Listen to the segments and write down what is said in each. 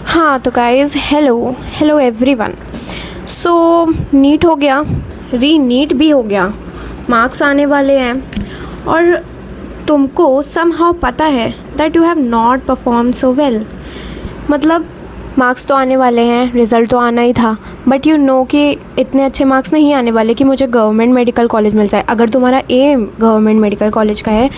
हाँ तो guys hello hello everyone. सो NEET हो गया, री नीट भी हो गया, मार्क्स आने वाले हैं और तुमको समहाउ पता है that you have not perform so well. मतलब मार्क्स तो आने वाले हैं, रिज़ल्ट तो आना ही था, बट यू नो कि इतने अच्छे मार्क्स नहीं आने वाले कि मुझे गवर्नमेंट मेडिकल कॉलेज मिल जाए। अगर तुम्हारा एम गवर्नमेंट मेडिकल कॉलेज का है,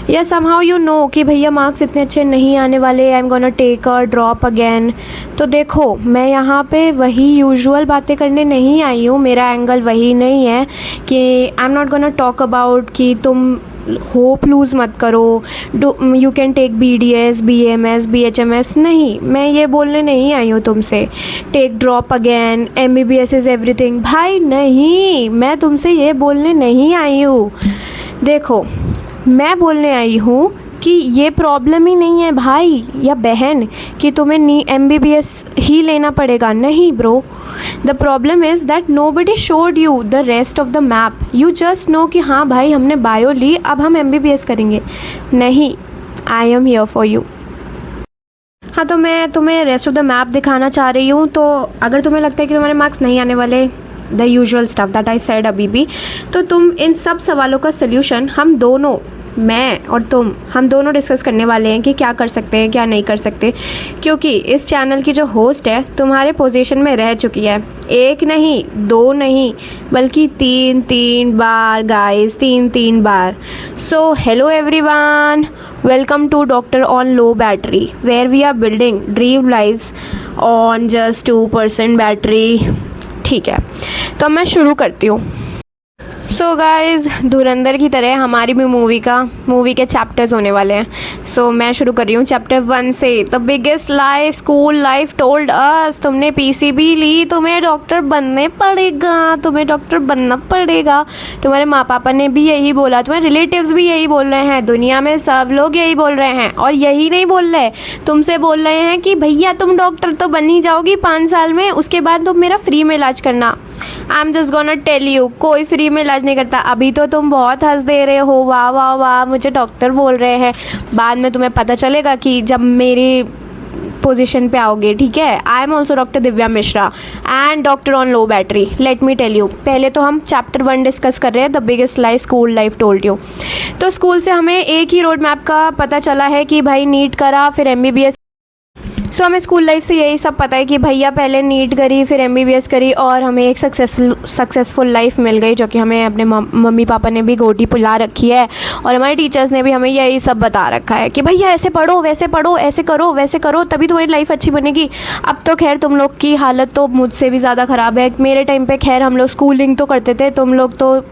या समहाउ यू नो कि भैया मार्क्स इतने अच्छे नहीं आने वाले, I am gonna take a drop again. तो देखो, मैं यहाँ पे वही यूजुअल बातें करने नहीं आई हूँ, मेरा एंगल वही नहीं है कि I am not gonna talk about कि तुम होप लूज़ मत करो, you can take BDS BMS BHMS। नहीं, मैं ये बोलने नहीं आई हूँ तुमसे take drop again, MBBS is everything. भाई नहीं, मैं तुमसे ये बोलने नहीं आई हूँ। देखो, मैं बोलने आई हूँ कि ये प्रॉब्लम ही नहीं है भाई या बहन कि तुम्हें MBBS ही लेना पड़ेगा। नहीं bro, the problem is that nobody showed you the rest of the map. You just know कि हाँ भाई हमने बायो ली, अब हम MBBS करेंगे। नहीं, I am here for you. हाँ तो मैं तुम्हें रेस्ट ऑफ द मैप दिखाना चाह रही हूँ। तो अगर तुम्हें लगता है कि तुम्हारे मार्क्स नहीं आने वाले, the usual stuff that I said अभी भी, तो तुम इन सब सवालों का सल्यूशन हम दोनों, मैं और तुम, हम दोनों डिस्कस करने वाले हैं कि क्या कर सकते हैं क्या नहीं कर सकते। क्योंकि इस चैनल की जो होस्ट है तुम्हारे पोजीशन में रह चुकी है, एक नहीं दो नहीं बल्कि तीन बार गाइस, तीन बार। So hello everyone, welcome to doctor on low battery, where we are building dream lives on just 2% battery. ठीक है, तो मैं शुरू करती हूँ। सो गाइज़, धुरंधर की तरह हमारी भी मूवी के चैप्टर्स होने वाले हैं। सो मैं शुरू कर रही हूँ चैप्टर 1 से। The biggest lie school life told us. तुमने PCB ली, तुम्हें डॉक्टर बनने पड़ेगा, तुम्हें डॉक्टर बनना पड़ेगा। तुम्हारे माँ पापा ने भी यही बोला, तुम्हारे रिलेटिव्स भी यही बोल रहे हैं, दुनिया में सब लोग यही बोल रहे हैं। और यही नहीं बोल रहे, तुमसे बोल रहे हैं कि भैया तुम डॉक्टर तो बन ही जाओगी 5 साल में, उसके बाद तुम मेरा फ्री में इलाज करना। I am just gonna tell you, कोई फ्री में इलाज नहीं करता। अभी तो तुम बहुत हंस दे रहे हो, वाह वाह वाह मुझे डॉक्टर बोल रहे हैं, बाद में तुम्हें पता चलेगा कि जब मेरी पोजीशन पे आओगे। ठीक है, I am also doctor Divya Mishra and doctor on low battery. Let me tell you, पहले तो हम चैप्टर 1 डिस्कस कर रहे हैं, the biggest lie school life told you. तो स्कूल से हमें एक ही रोड मैप का पता चला है कि भाई नीट करा फिर MBBS। सो हमें स्कूल लाइफ से यही सब पता है कि भैया पहले नीट करी फिर MBBS करी और हमें एक सक्सेसफुल लाइफ मिल गई, जो कि हमें अपने मम्मी पापा ने भी गोटी पिला रखी है और हमारे टीचर्स ने भी हमें यही सब बता रखा है कि भैया ऐसे पढ़ो वैसे पढ़ो, ऐसे करो वैसे करो, तभी तुम्हारी लाइफ अच्छी बनेगी। अब तो खैर तुम लोग की हालत तो मुझसे भी ज़्यादा ख़राब है। मेरे टाइम पे खैर हम लोग स्कूलिंग तो करते थे, तुम लोग तो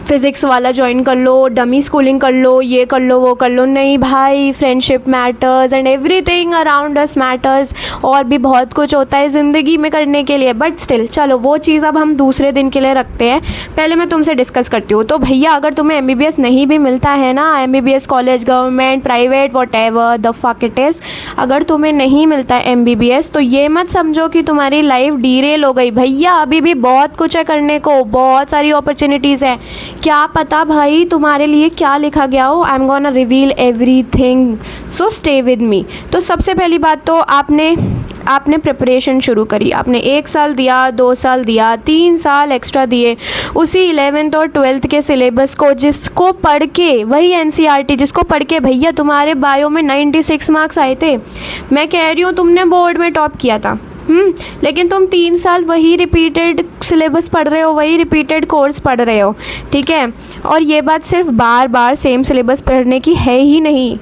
फिज़िक्स वाला ज्वाइन कर लो, डमी स्कूलिंग कर लो, ये कर लो वो कर लो। नहीं भाई, friendship matters and everything around us matters. और भी बहुत कुछ होता है ज़िंदगी में करने के लिए, बट स्टिल चलो वो चीज़ अब हम दूसरे दिन के लिए रखते हैं। पहले मैं तुमसे डिस्कस करती हूँ। तो भैया अगर तुम्हें MBBS नहीं भी मिलता है ना, MBBS college government private what ever the fuck it is, अगर तुम्हें नहीं मिलता है MBBS तो ये मत समझो कि तुम्हारी लाइफ डीरेल हो गई। भैया अभी भी बहुत कुछ है करने को, बहुत सारी अपॉर्चुनिटीज़ है। क्या पता भाई तुम्हारे लिए क्या लिखा गया हो। आई am gonna reveal everything, so stay with me. तो सबसे पहली बात तो आपने प्रिपरेशन शुरू करी। आपने 1 साल दिया, 2 साल दिया, 3 साल एक्स्ट्रा दिए उसी 11th और 12th के सिलेबस को, जिसको पढ़ के, वही NCERT जिसको पढ़ के भैया तुम्हारे बायो में 96 मार्क्स आए थे। मैं कह रही हूँ तुमने बोर्ड में टॉप किया था, लेकिन तुम 3 साल वही रिपीटेड सिलेबस पढ़ रहे हो, वही रिपीटेड कोर्स पढ़ रहे हो। ठीक है, और ये बात सिर्फ बार बार सेम सिलेबस पढ़ने की है ही नहीं।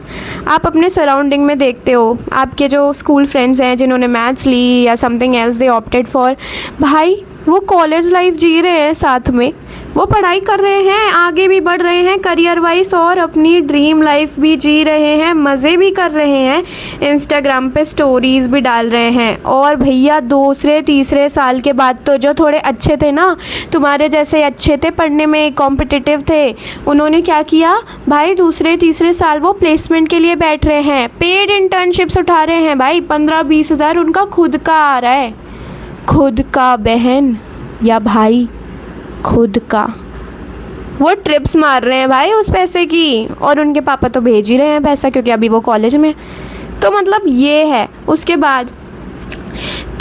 आप अपने सराउंडिंग में देखते हो, आपके जो स्कूल फ्रेंड्स हैं जिन्होंने मैथ्स ली या something else they opted for, भाई वो कॉलेज लाइफ जी रहे हैं, साथ में वो पढ़ाई कर रहे हैं, आगे भी बढ़ रहे हैं करियर वाइज और अपनी ड्रीम लाइफ भी जी रहे हैं, मज़े भी कर रहे हैं, इंस्टाग्राम पे स्टोरीज़ भी डाल रहे हैं। और भैया 2-3 साल के बाद तो जो थोड़े अच्छे थे ना, तुम्हारे जैसे अच्छे थे पढ़ने में, कॉम्पिटिटिव थे, उन्होंने क्या किया भाई, 2-3 साल वो प्लेसमेंट के लिए बैठ रहे हैं, पेड इंटर्नशिप्स उठा रहे हैं भाई, 15-20 हज़ार उनका खुद का आ रहा है, खुद का बहन या भाई, खुद का। वो ट्रिप्स मार रहे हैं भाई उस पैसे की, और उनके पापा तो भेज ही रहे हैं पैसा क्योंकि अभी वो कॉलेज में। तो मतलब ये है। उसके बाद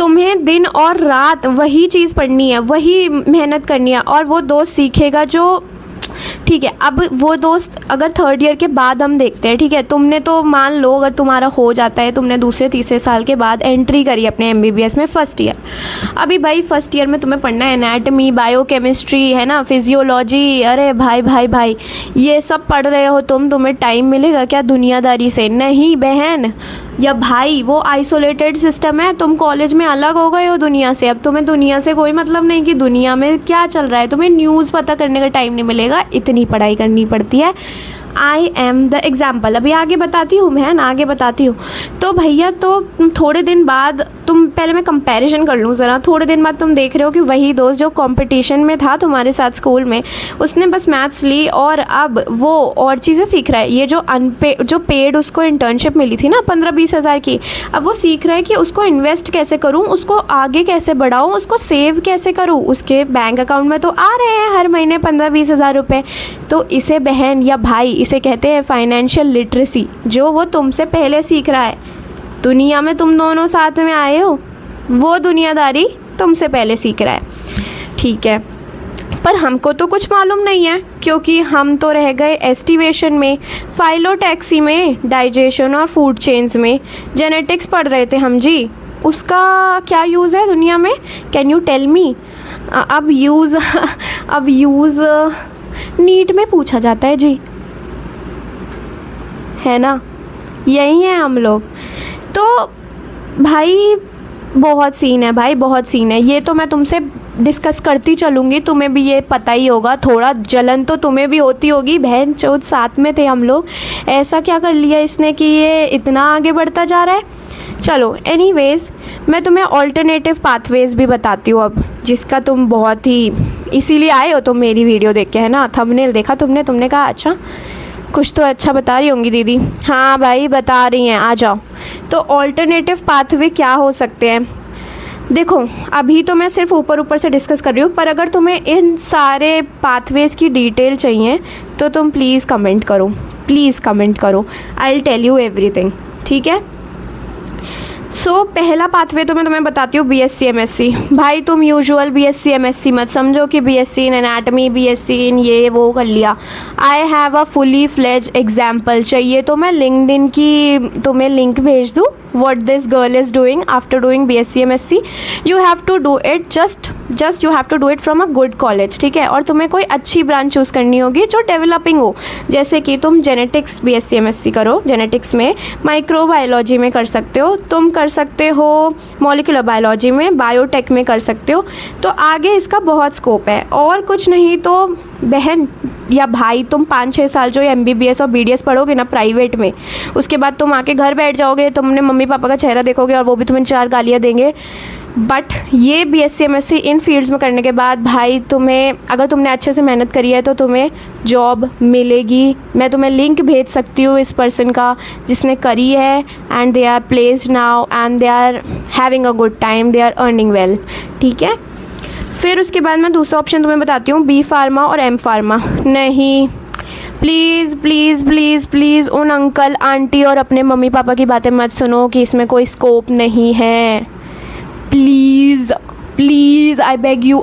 तुम्हें दिन और रात वही चीज़ पढ़नी है, वही मेहनत करनी है, और वो दोस्त सीखेगा जो, ठीक है। अब वो दोस्त अगर थर्ड ईयर के बाद हम देखते हैं, ठीक है, तुमने तो मान लो अगर तुम्हारा हो जाता है, तुमने दूसरे तीसरे साल के बाद एंट्री करी अपने एमबीबीएस में फर्स्ट ईयर। अभी भाई फर्स्ट ईयर में तुम्हें पढ़ना है एनाटमी, बायोकेमिस्ट्री, है ना, फिजियोलॉजी। अरे भाई भाई भाई ये सब पढ़ रहे हो तुम्हें टाइम मिलेगा क्या दुनियादारी से? नहीं बहन या भाई, वो आइसोलेटेड सिस्टम है। तुम कॉलेज में अलग हो गए हो दुनिया से, अब तुम्हें दुनिया से कोई मतलब नहीं कि दुनिया में क्या चल रहा है। तुम्हें न्यूज़ पता करने का टाइम नहीं मिलेगा, इतनी पढ़ाई करनी पड़ती है। I am the example. अभी आगे बताती हूँ मैं ना, आगे बताती हूँ। तो भैया तो थोड़े दिन बाद तुम, पहले मैं कंपैरिजन कर लूँ ज़रा, थोड़े दिन बाद तुम देख रहे हो कि वही दोस्त जो कंपटीशन में था तुम्हारे साथ स्कूल में, उसने बस मैथ्स ली और अब वो और चीज़ें सीख रहा है। ये जो पेड उसको इंटर्नशिप मिली थी ना 15-20 हज़ार की, अब वो सीख रहा है कि उसको इन्वेस्ट कैसे करूँ, उसको आगे कैसे बढ़ाऊँ, उसको सेव कैसे करूँ। उसके बैंक अकाउंट में तो आ रहे हैं हर महीने 15-20 हज़ार रुपये। तो इसे बहन या भाई, इसे कहते हैं फाइनेंशियल लिटरेसी, जो वो तुमसे पहले सीख रहा है। दुनिया में तुम दोनों साथ में आए हो, वो दुनियादारी तुमसे पहले सीख रहा है, ठीक है। पर हमको तो कुछ मालूम नहीं है, क्योंकि हम तो रह गए एस्टिवेशन में, फाइलोटैक्सी में, डाइजेशन और फूड चेन्स में। जेनेटिक्स पढ़ रहे थे हम जी, उसका क्या यूज़ है दुनिया में? Can you tell me? अब यूज़ नीट में पूछा जाता है जी, है ना, यही है हम लोग। तो भाई बहुत सीन है भाई, बहुत सीन है। ये तो मैं तुमसे डिस्कस करती चलूँगी, तुम्हें भी ये पता ही होगा, थोड़ा जलन तो तुम्हें भी होती होगी। बहन चौथ साथ में थे हम लोग, ऐसा क्या कर लिया इसने कि ये इतना आगे बढ़ता जा रहा है। चलो एनीवेज़, मैं तुम्हें ऑल्टरनेटिव पाथवेज़ भी बताती हूँ अब, जिसका तुम बहुत ही, इसीलिए आए हो तुम मेरी वीडियो देख के, है ना। थंबनेल देखा तुमने कहा अच्छा कुछ तो अच्छा बता रही होंगी दीदी। हाँ भाई बता रही हैं, आ जाओ। तो ऑल्टरनेटिव पाथवे क्या हो सकते हैं? देखो अभी तो मैं सिर्फ ऊपर से डिस्कस कर रही हूँ, पर अगर तुम्हें इन सारे पाथवेज़ की डिटेल चाहिए तो तुम प्लीज़ कमेंट करो, I will tell you everything, ठीक है। सो पहला पाथवे तो मैं तुम्हें बताती हूँ बीएससी एमएससी। भाई तुम यूजुअल बीएससी एमएससी मत समझो कि BSc in anatomy, BSc in ये वो कर लिया। I have a fully fledge example. चाहिए तो मैं लिंक्डइन की तुम्हें लिंक भेज दूँ, what this girl is doing after doing BSc MSc. You have to do it just you have to do it from a good college, ठीक है। और तुम्हें कोई अच्छी ब्रांच चूज़ करनी होगी जो डेवलपिंग हो, जैसे कि तुम जेनेटिक्स BSc MSc करो, जेनेटिक्स में, माइक्रोबायोलॉजी में कर सकते हो, तुम कर सकते हो मॉलिक्यूलर बायोलॉजी में, बायोटेक में कर सकते हो। तो आगे इसका बहुत स्कोप है। और कुछ नहीं तो बहन या भाई, तुम 5-6 साल जो MBBS और BDS पढ़ोगे ना प्राइवेट में, उसके बाद तुम आके घर बैठ जाओगे, तुमने मम्मी पापा का चेहरा देखोगे और वो भी तुम्हें 4 गालियाँ देंगे। बट ये BSc MSc इन फील्ड्स में करने के बाद भाई तुम्हें, अगर तुमने अच्छे से मेहनत करी है तो तुम्हें जॉब मिलेगी। मैं तुम्हें लिंक भेज सकती हूँ इस पर्सन का जिसने करी है, and they are placed now and they are having a good time, they are earning well, ठीक है। फिर उसके बाद मैं दूसरा ऑप्शन तुम्हें बताती हूँ, B फार्मा और M फार्मा। नहीं प्लीज़ प्लीज़ प्लीज़ प्लीज़ उन अंकल आंटी और अपने मम्मी पापा की बातें मत सुनो कि इसमें कोई स्कोप नहीं है। Please please I beg you.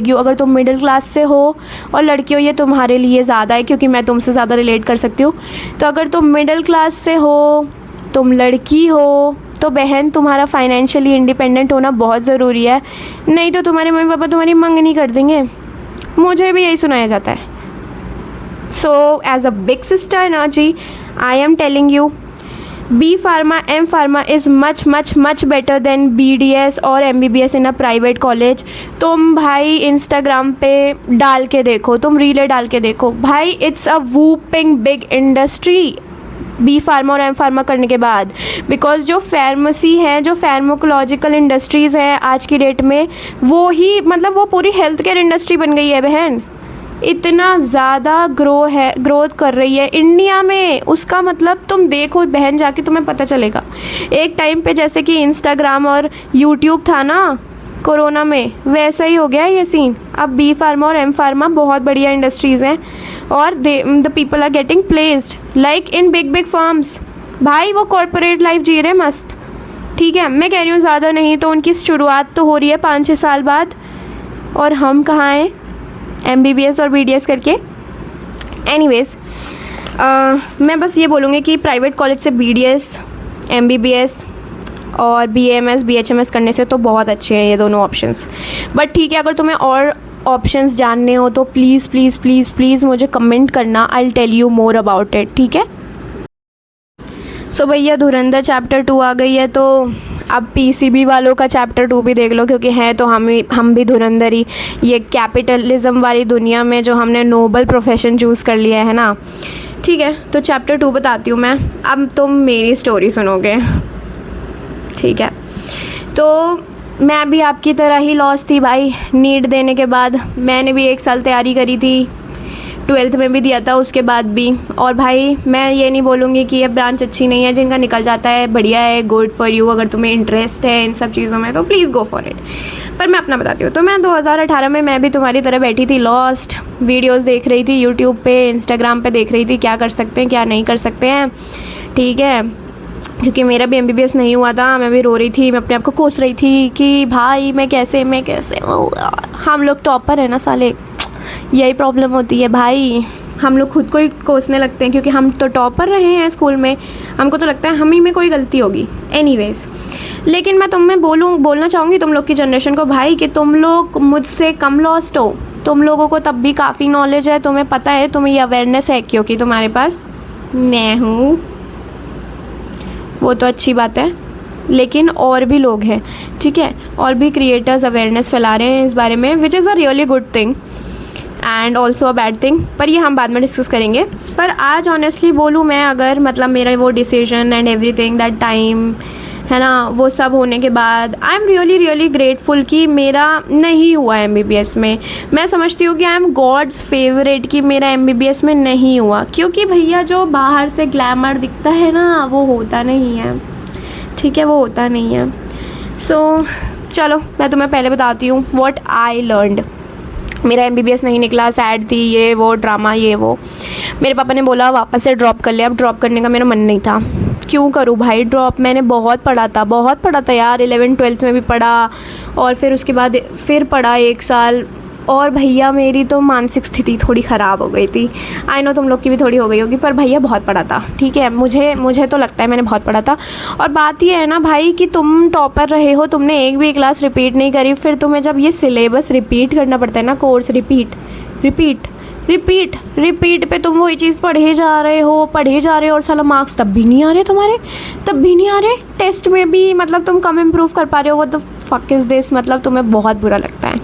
अगर तुम मिडिल क्लास से हो और लड़की हो, ये तुम्हारे लिए ज़्यादा है क्योंकि मैं तुमसे ज़्यादा रिलेट कर सकती हूँ। तो अगर तुम मिडिल क्लास से हो, तुम लड़की हो, तो बहन तुम्हारा फाइनेंशियली इंडिपेंडेंट होना बहुत ज़रूरी है, नहीं तो तुम्हारे मम्मी पापा तुम्हारी मंगनी कर देंगे। मुझे भी यही सुनाया जाता है। So as a big sister ना जी, I am telling you, B pharma M pharma is much better than BDS और MBBS in a private college. तुम भाई इंस्टाग्राम पे डाल के देखो, तुम रीलें डाल के देखो भाई, it's a whooping big industry B pharma और M फार्मा करने के बाद। बिकॉज जो फार्मेसी है, जो फार्माकोलॉजिकल इंडस्ट्रीज़ हैं आज की डेट में, वो ही मतलब वो पूरी हेल्थ केयर इंडस्ट्री बन गई है बहन। इतना ज़्यादा ग्रोथ कर रही है इंडिया में। उसका मतलब तुम देखो बहन, जाके तुम्हें पता चलेगा। एक टाइम पे जैसे कि इंस्टाग्राम और यूट्यूब था ना कोरोना में, वैसा ही हो गया ये सीन। अब B फार्मा और M फार्मा बहुत बढ़िया इंडस्ट्रीज़ हैं और the people are getting placed like in big firms. भाई वो कॉर्पोरेट लाइफ जी रहे मस्त, ठीक है, मैं कह रही हूँ ज़्यादा नहीं तो उनकी शुरुआत तो हो रही है 5-6 साल बाद, और हम कहाँ हैं MBBS और BDS करके। एनीवेज़ मैं बस ये बोलूँगी कि प्राइवेट कॉलेज से BDS, MBBS और BAMS BHMS करने से तो बहुत अच्छे हैं ये दोनों ऑप्शंस। बट ठीक है, अगर तुम्हें और ऑप्शंस जानने हो तो प्लीज़ प्लीज़ प्लीज़ प्लीज़ मुझे कमेंट करना, I will tell you more about it, ठीक है। सो भैया धुरंधर चैप्टर 2 आ गई है, तो अब PCB वालों का चैप्टर 2 भी देख लो, क्योंकि हैं तो हम भी धुरंधर ही, ये कैपिटलिज्म वाली दुनिया में जो हमने नोबल प्रोफेशन चूज़ कर लिया है ना। ठीक है, तो चैप्टर 2 बताती हूँ मैं, अब तुम मेरी स्टोरी सुनोगे, ठीक है। तो मैं भी आपकी तरह ही लॉस थी भाई, नीट देने के बाद मैंने भी 1 साल तैयारी करी थी, 12th में भी दिया था उसके बाद भी। और भाई मैं ये नहीं बोलूँगी कि ये ब्रांच अच्छी नहीं है, जिनका निकल जाता है बढ़िया है, गुड फॉर यू। अगर तुम्हें इंटरेस्ट है इन सब चीज़ों में तो प्लीज़ गो फॉर इट। पर मैं अपना बताती हूँ, तो मैं 2018 में मैं भी तुम्हारी तरह बैठी थी लॉस्ट, वीडियोज़ देख रही थी यूट्यूब पे, इंस्टाग्राम पे देख रही थी क्या कर सकते हैं क्या नहीं कर सकते हैं, ठीक है। क्योंकि मेरा भी MBBS नहीं हुआ था, मैं भी रो रही थी, मैं अपने आप को कोस रही थी कि भाई मैं कैसे हम लोग टॉपर है ना साले, यही प्रॉब्लम होती है भाई, हम लोग खुद को ही कोसने लगते हैं क्योंकि हम तो टॉपर रहे हैं स्कूल में, हमको तो लगता है हम ही में कोई गलती होगी। एनीवेज़, लेकिन मैं तुम्हें बोलना चाहूँगी तुम लोग की जनरेशन को भाई कि तुम लोग मुझसे कम लॉस्ट हो, तुम लोगों को तब भी काफ़ी नॉलेज है, तुम्हें पता है, तुम्हें ये अवेयरनेस है क्योंकि तुम्हारे पास मैं हूँ, वो तो अच्छी बात है। लेकिन और भी लोग हैं, ठीक है, और भी क्रिएटर्स अवेयरनेस फैला रहे हैं इस बारे में, which is a really good thing and also a bad thing, पर ये हम बाद में डिस्कस करेंगे। पर आज ऑनेस्टली बोलूँ मैं, अगर मतलब मेरा वो decision and everything that time है ना, वो सब होने के बाद आई एम रियली ग्रेटफुल कि मेरा नहीं हुआ MBBS में। मैं समझती हूँ कि आई एम गॉड्स फेवरेट कि मेरा MBBS में नहीं हुआ, क्योंकि भैया जो बाहर से ग्लैमर दिखता है ना वो होता नहीं है, ठीक है, वो होता नहीं है। सो चलो मैं तुम्हें पहले बताती हूँ व्हाट आई लर्नड। मेरा MBBS नहीं निकला, सैड थी, ये वो ड्रामा ये वो, मेरे पापा ने बोला वापस से ड्रॉप कर ले। अब ड्रॉप करने का मेरा मन नहीं था, क्यों करूँ भाई ड्रॉप, मैंने बहुत पढ़ा था यार, 11th-12th में भी पढ़ा और फिर उसके बाद फिर पढ़ा 1 साल, और भैया मेरी तो मानसिक स्थिति थोड़ी ख़राब हो गई थी। आई नो तुम लोग की भी थोड़ी हो गई होगी, पर भैया बहुत पढ़ा था, ठीक है, मुझे तो लगता है मैंने बहुत पढ़ा था। और बात ये है ना भाई कि तुम टॉपर रहे हो, तुमने एक भी क्लास रिपीट नहीं करी, फिर तुम्हें जब ये सिलेबस रिपीट करना पड़ता है ना, कोर्स रिपीट पे तुम वही चीज़ पढ़े जा रहे हो और साला मार्क्स तब भी नहीं आ रहे, टेस्ट में भी मतलब तुम कम इम्प्रूव कर पा रहे हो। What the fuck is this, मतलब तुम्हें बहुत बुरा लगता है,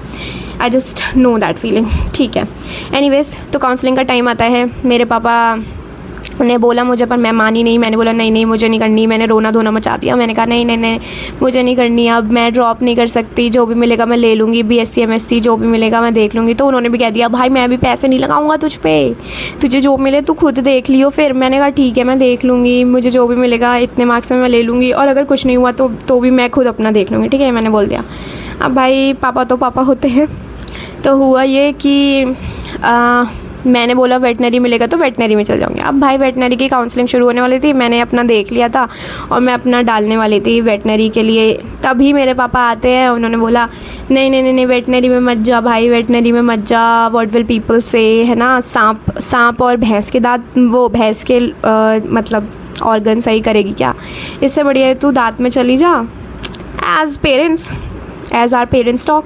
I just know that feeling, ठीक है। एनीवेज, तो काउंसलिंग का टाइम आता है, मेरे पापा ने बोला मुझे, पर मैं मानी नहीं, मैंने बोला नहीं मुझे नहीं करनी, मैंने रोना धोना मचा दिया, मैंने कहा नहीं मुझे नहीं करनी, अब मैं ड्रॉप नहीं कर सकती, जो भी मिलेगा मैं ले लूँगी, BSc MSc जो भी मिलेगा मैं देख लूँगी। तो उन्होंने भी कह दिया भाई मैं भी पैसे नहीं लगाऊंगा तुझ पे, तुझे जो मिले तू खुद देख लियो। फिर मैंने कहा ठीक है मैं देख लूँगी, मुझे जो भी मिलेगा इतने मार्क्स में मैं ले लूँगी, और अगर कुछ नहीं हुआ तो भी मैं खुद अपना देख लूँगी, ठीक है, मैंने बोल दिया। अब भाई पापा तो पापा होते हैं, तो हुआ ये कि मैंने बोला वेटनरी मिलेगा तो वेटनरी में चल जाऊँगी। अब भाई वेटनरी की काउंसलिंग शुरू होने वाली थी, मैंने अपना देख लिया था और मैं अपना डालने वाली थी वेटनरी के लिए, तभी मेरे पापा आते हैं, उन्होंने बोला नहीं वेटनरी में मत जा भाई, वेटनरी में मत जा, व्हाट विल पीपल से, है ना, सांप और भैंस के दांत, वो भैंस के मतलब ऑर्गन सही करेगी क्या, इससे बढ़िया है तू दांत में चली जा, एज आर पेरेंट्स टॉक।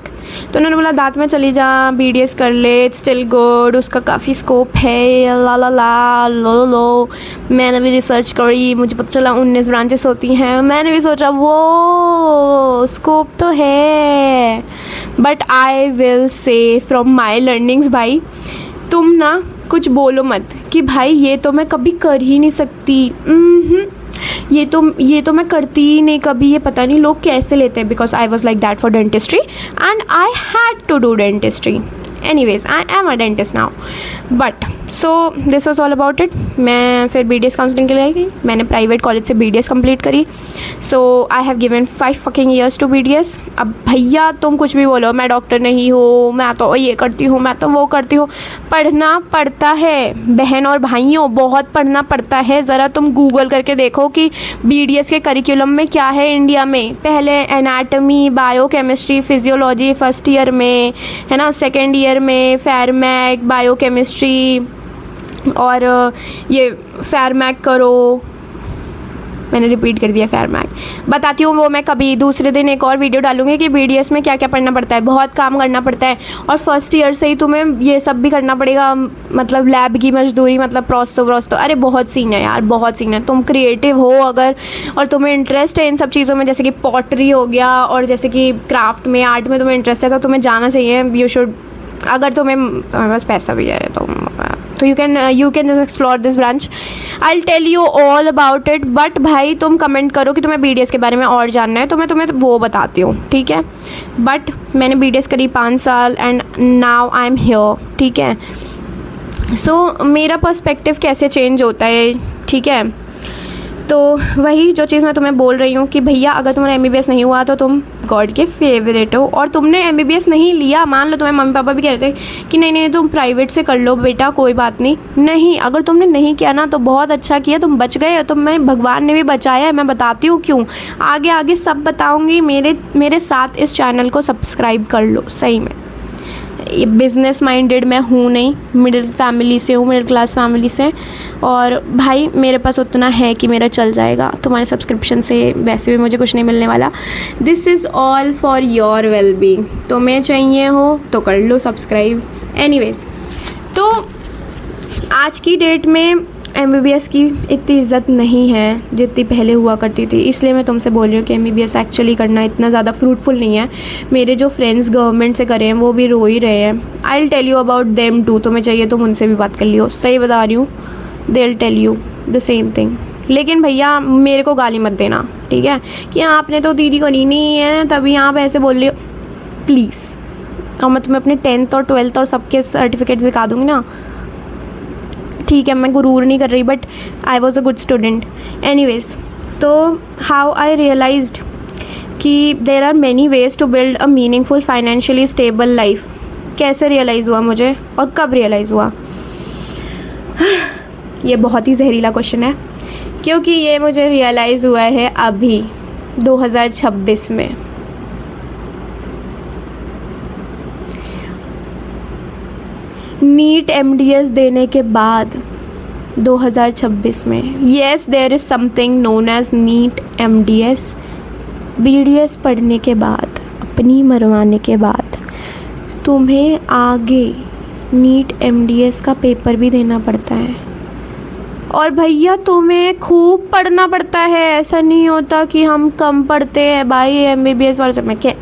तो उन्होंने बोला दांत में चली जा, BDS कर ले, इट्स स्टिल गुड, उसका काफ़ी स्कोप है, ला लो। मैंने भी रिसर्च करी, मुझे पता चला 19 ब्रांचेस होती हैं, मैंने भी सोचा वो स्कोप तो है, but I will say from my learnings भाई, तुम ना कुछ बोलो मत कि भाई ये तो मैं कभी कर ही नहीं सकती, ये तो मैं करती ही नहीं कभी, ये पता नहीं लोग कैसे लेते हैं, because I was like that for dentistry and I had to do dentistry, anyways I am a dentist now, but so this was all about it. मैं फिर BDS काउंसलिंग के लिए गई, मैंने प्राइवेट कॉलेज से BDS कंप्लीट करी। So I have given 5 fucking years to BDS। अब भैया तुम कुछ भी बोलो, मैं डॉक्टर नहीं हूँ, मैं तो ये करती हूँ, मैं तो वो करती हूँ, पढ़ना पड़ता है बहन और भाइयों, बहुत पढ़ना पड़ता है। ज़रा तुम गूगल करके देखो कि BDS के करिकुलम में क्या है इंडिया में। पहले anatomy, biochemistry, physiology first year में है ना, सेकेंड ईयर में फार्मैक, बायोकेमिस्ट्री और ये फार्मैक करो। मैंने रिपीट कर दिया फार्मैक, बताती हूँ वो मैं कभी दूसरे दिन एक और वीडियो डालूंगी कि BDS में क्या क्या पढ़ना पड़ता है। बहुत काम करना पड़ता है और फर्स्ट ईयर से ही तुम्हें ये सब भी करना पड़ेगा, मतलब लैब की मजदूरी, मतलब प्रोस्तो, अरे बहुत सीन है यार, बहुत सीन है। तुम क्रिएटिव हो अगर और तुम्हें इंटरेस्ट है इन सब चीज़ों में, जैसे कि पॉटरी हो गया और जैसे कि क्राफ्ट में, आर्ट में तुम्हें इंटरेस्ट है, तो तुम्हें जाना चाहिए। यू शुड, अगर तुम्हें बस पैसा भी है तो you can just explore this branch. I will tell you all about it, but भाई तुम कमेंट करो कि तुम्हें BDS के बारे में और जानना है तो मैं तुम्हें वो बताती हूँ, ठीक है। बट मैंने BDS करी 5 साल and now I am here, ठीक है। सो मेरा पर्सपेक्टिव कैसे चेंज होता है, ठीक है। तो वही जो चीज़ मैं तुम्हें बोल रही हूँ कि भैया अगर तुम्हारा MBBS नहीं हुआ तो तुम गॉड के फेवरेट हो, और तुमने MBBS नहीं लिया, मान लो तुम्हारे मम्मी पापा भी कह रहे थे कि नहीं तुम प्राइवेट से कर लो बेटा, कोई बात नहीं, अगर तुमने नहीं किया ना तो बहुत अच्छा किया, तुम बच गए, तुम्हें भगवान ने भी बचाया है। मैं बताती हूँ क्यों, आगे आगे सब बताऊँगी। मेरे साथ इस चैनल को सब्सक्राइब कर लो, सही में। बिज़नेस माइंडेड मैं हूँ नहीं, मिडिल फैमिली से हूँ, मिडिल क्लास फैमिली से, और भाई मेरे पास उतना है कि मेरा चल जाएगा। तुम्हारे सब्सक्रिप्शन से वैसे भी मुझे कुछ नहीं मिलने वाला। This is all for your wellbeing. तुम्हें चाहिए हो तो कर लो सब्सक्राइब। एनीवेज, तो आज की डेट में MBBS की इतनी इज़्ज़त नहीं है जितनी पहले हुआ करती थी, इसलिए मैं तुमसे बोल रही हूँ कि MBBS एक्चुअली करना इतना ज़्यादा फ्रूटफुल नहीं है। मेरे जो फ्रेंड्स गवर्नमेंट से करे हैं वो भी रो ही रहे हैं। I will tell you about them too, तुम्हें चाहिए तो उनसे भी बात कर लियो, सही बता रही हूँ, they will tell you the same thing. लेकिन भैया मेरे को गाली मत देना, ठीक है, कि आपने तो दीदी करी नहीं है तभी आप ऐसे बोल रही हो, प्लीज़। और मैं तुम्हें अपने 10th और 12th और सबके सर्टिफिकेट दिखा दूँगी ना, ठीक है। मैं गुरूर नहीं कर रही, but I was a good student. Anyways, तो हाउ आई रियलाइज्ड कि there are many ways to build a meaningful financially stable life. कैसे रियलाइज़ हुआ मुझे और कब रियलाइज़ हुआ, ये बहुत ही जहरीला क्वेश्चन है, क्योंकि ये मुझे रियलाइज़ हुआ है अभी 2026 में। नीट MDS देने के बाद 2026 में, yes there is something known as NEET MDS। BDS पढ़ने के बाद, अपनी मरवाने के बाद तुम्हें आगे नीट MDS का पेपर भी देना पड़ता है। और भैया तुम्हें खूब पढ़ना पड़ता है, ऐसा नहीं होता कि हम कम पढ़ते हैं भाई। MBBS वाले,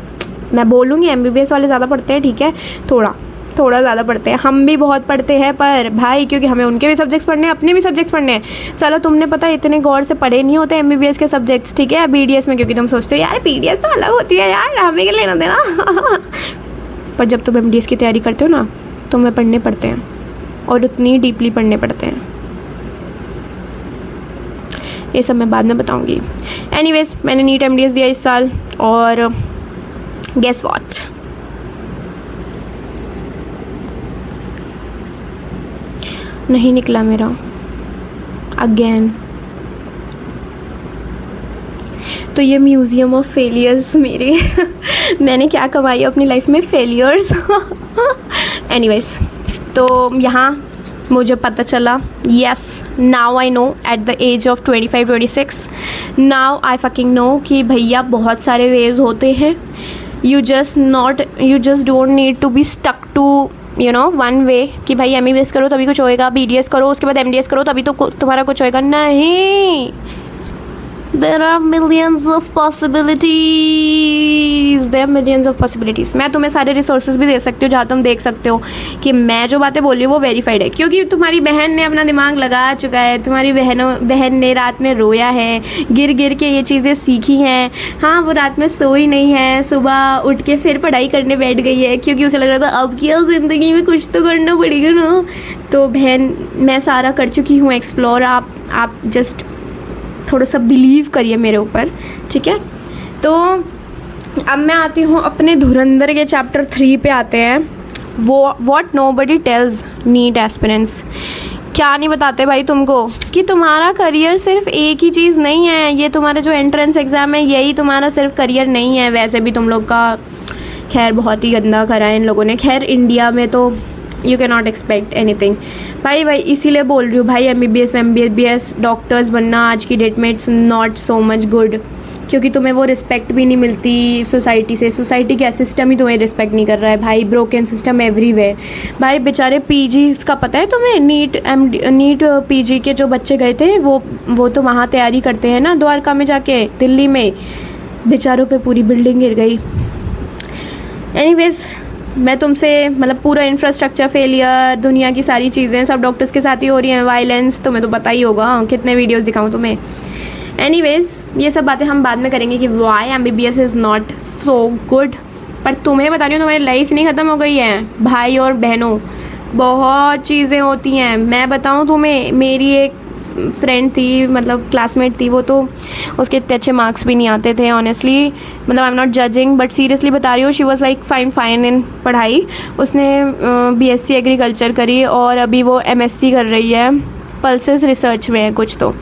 मैं बोलूँगी MBBS वाले ज़्यादा पढ़ते हैं, ठीक है, थोड़ा ज़्यादा पढ़ते हैं, हम भी बहुत पढ़ते हैं, पर भाई क्योंकि हमें उनके भी सब्जेक्ट्स पढ़ने हैं, अपने भी सब्जेक्ट्स पढ़ने हैं। चलो तुमने पता इतने गौर से पढ़े नहीं होते MBBS के सब्जेक्ट्स, ठीक है, BDS में, क्योंकि तुम सोचते हो यार BDS तो अलग होती है यार, हमें क्या लेना देना। पर जब तुम MDS की तैयारी करते हो ना, तुम्हें पढ़ने पड़ते हैं और उतनी डीपली पढ़ने पड़ते हैं। ये सब मैं बाद में बताऊँगी। एनीवेज, मैंने नीट MDS दिया इस साल और गेस व्हाट, नहीं निकला मेरा अगेन। तो ये म्यूज़ियम ऑफ फेलियर्स मेरे मैंने क्या कमाई अपनी लाइफ में, फेलियर्स। एनीवेज, तो यहाँ मुझे पता चला, yes now I know at the age of 25-26, now I fucking know कि भैया बहुत सारे वेज होते हैं। You just don't need to be stuck to one way कि भाई MBBS करो तभी कुछ होएगा, BDS करो उसके बाद MDS करो तभी तो तुम्हारा कुछ होएगा। नहीं, there are millions of possibilities, there millions of possibilities. मैं तुम्हें सारे रिसोर्सेज भी दे सकती हूँ जहाँ तुम देख सकते हो कि मैं जो बातें बोल रही हूँ वो वेरीफाइड है, क्योंकि तुम्हारी बहन ने अपना दिमाग लगा चुका है, तुम्हारी बहन ने रात में रोया है, गिर गिर के ये चीज़ें सीखी हैं। हाँ, वो रात में सोई नहीं है, सुबह उठ के फिर पढ़ाई करने बैठ गई है, क्योंकि उसे लग रहा था अब क्या ज़िंदगी में कुछ तो करना पड़ेगा ना। तो बहन, मैं सारा कर चुकी हूँ एक्सप्लोर, आप जस्ट थोड़ा सा बिलीव करिए मेरे ऊपर, ठीक है। तो अब मैं आती हूँ अपने धुरंधर के चैप्टर 3 पे आते हैं। वो what nobody tells NEET aspirants. क्या नहीं बताते भाई तुमको कि तुम्हारा करियर सिर्फ एक ही चीज़ नहीं है, ये तुम्हारा जो एंट्रेंस एग्ज़ाम है यही तुम्हारा सिर्फ करियर नहीं है। वैसे भी तुम लोग का खैर बहुत ही गंदा करा है इन लोगों ने। खैर इंडिया में तो you can not expect anything भाई इसीलिए बोल रही हूँ भाई, MBBS डॉक्टर्स बनना आज की डेट में it's not so much good, क्योंकि तुम्हें वो रिस्पेक्ट भी नहीं मिलती सोसाइटी से। सोसाइटी का सिस्टम ही तुम्हें रिस्पेक्ट नहीं कर रहा है भाई, ब्रोकन सिस्टम एवरीवेयर भाई। बेचारे PG का पता है तुम्हें, नीट PG के जो बच्चे गए थे वो तो वहाँ तैयारी करते हैं ना द्वारका में जाके, दिल्ली में। बेचारों पे पूरी बिल्डिंग गिर गई। एनीवेज, मैं तुमसे मतलब पूरा इंफ्रास्ट्रक्चर फेलियर, दुनिया की सारी चीज़ें सब डॉक्टर्स के साथ ही हो रही हैं, वायलेंस, तुम्हें तो पता ही होगा, कितने वीडियोस दिखाऊं तुम्हें। एनीवेज, ये सब बातें हम बाद में करेंगे कि why MBBS is not so good. पर तुम्हें बता रही हूँ, तुम्हारी लाइफ नहीं ख़त्म हो गई है भाई और बहनों, बहुत चीज़ें होती हैं। मैं बताऊँ तुम्हें, मेरी एक फ्रेंड थी, मतलब क्लासमेट थी, वो तो उसके इतने अच्छे मार्क्स भी नहीं आते थे ऑनेस्टली, मतलब आई am not judging but seriously बता रही हूँ, शी वॉज लाइक फाइन इन पढ़ाई। उसने BSc एग्रीकल्चर करी और अभी वो MSc कर रही है, पल्सेस रिसर्च में है कुछ। तो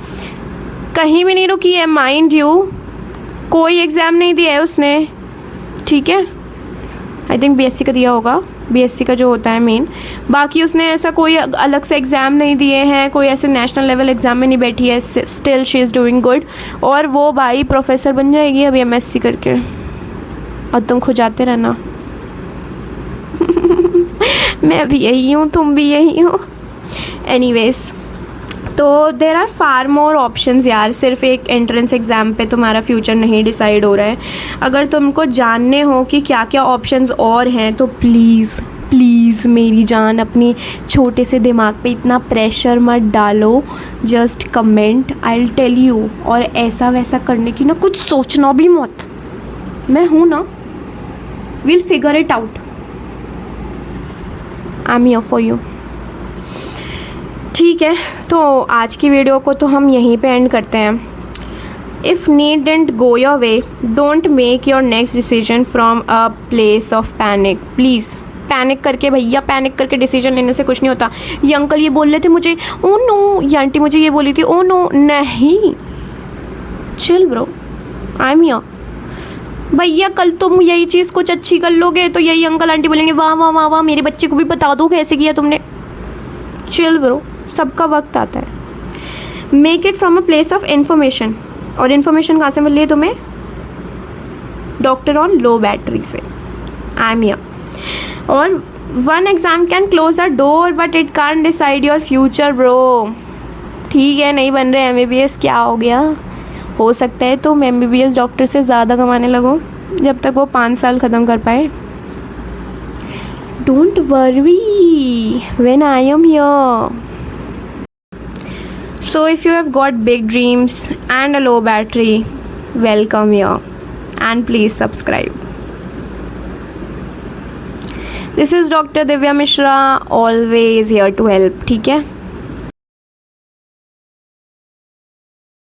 कहीं भी नहीं रुकी है माइंड यू, कोई एग्ज़ाम नहीं दिया है उसने, ठीक है। आई थिंक BSc का दिया होगा, BSc का जो होता है मेन। बाकी उसने ऐसा कोई अलग से एग्ज़ाम नहीं दिए हैं, कोई ऐसे नेशनल लेवल एग्ज़ाम में नहीं बैठी है। Still she is doing good, और वो भाई प्रोफेसर बन जाएगी अभी MSc करके, और तुम खुजाते रहना। मैं भी यही हूँ, तुम भी यही हो। एनीवेज, तो there are far more options यार, सिर्फ एक एंट्रेंस एग्ज़ाम पे तुम्हारा फ्यूचर नहीं डिसाइड हो रहा है। अगर तुमको जानने हो कि क्या क्या ऑप्शंस और हैं तो प्लीज़ मेरी जान, अपनी छोटे से दिमाग पे इतना प्रेशर मत डालो, just comment, I will tell you. और ऐसा वैसा करने की ना कुछ सोचना भी मत, मैं हूँ ना, will figure it out, I am here for you, ठीक है। तो आज की वीडियो को तो हम यहीं पे एंड करते हैं। If need didn't go your way, don't make your next decision from a place of panic. Please panic करके डिसीजन लेने से कुछ नहीं होता। ये अंकल ये बोल रहे थे मुझे, ओ नो, ये आंटी मुझे ये बोली थी, ओ नो, नहीं, chill bro, I am here. भैया कल तुम यही चीज़ कुछ अच्छी कर लोगे तो यही अंकल आंटी बोलेंगे वाह वाह वाह वाह, मेरे बच्चे को भी बता दो कैसे किया तुमने। चिल ब्रो, सबका वक्त आता है। Make it from a place of information, और इन्फॉर्मेशन कहाँ से मिल रही है तुम्हें? डॉक्टर ऑन लो बैटरी से, आई एम हियर। और one exam can close a door but it can't decide your future bro. ठीक है, नहीं बन रहे MBBS, क्या हो गया? हो सकता है तुम MBBS डॉक्टर से ज़्यादा कमाने लगो जब तक वो 5 साल ख़त्म कर पाए। Don't worry when I am here. So if you have got big dreams and a low battery, welcome here and please subscribe. This is Dr. Divya Mishra, always here to help, ठीक है।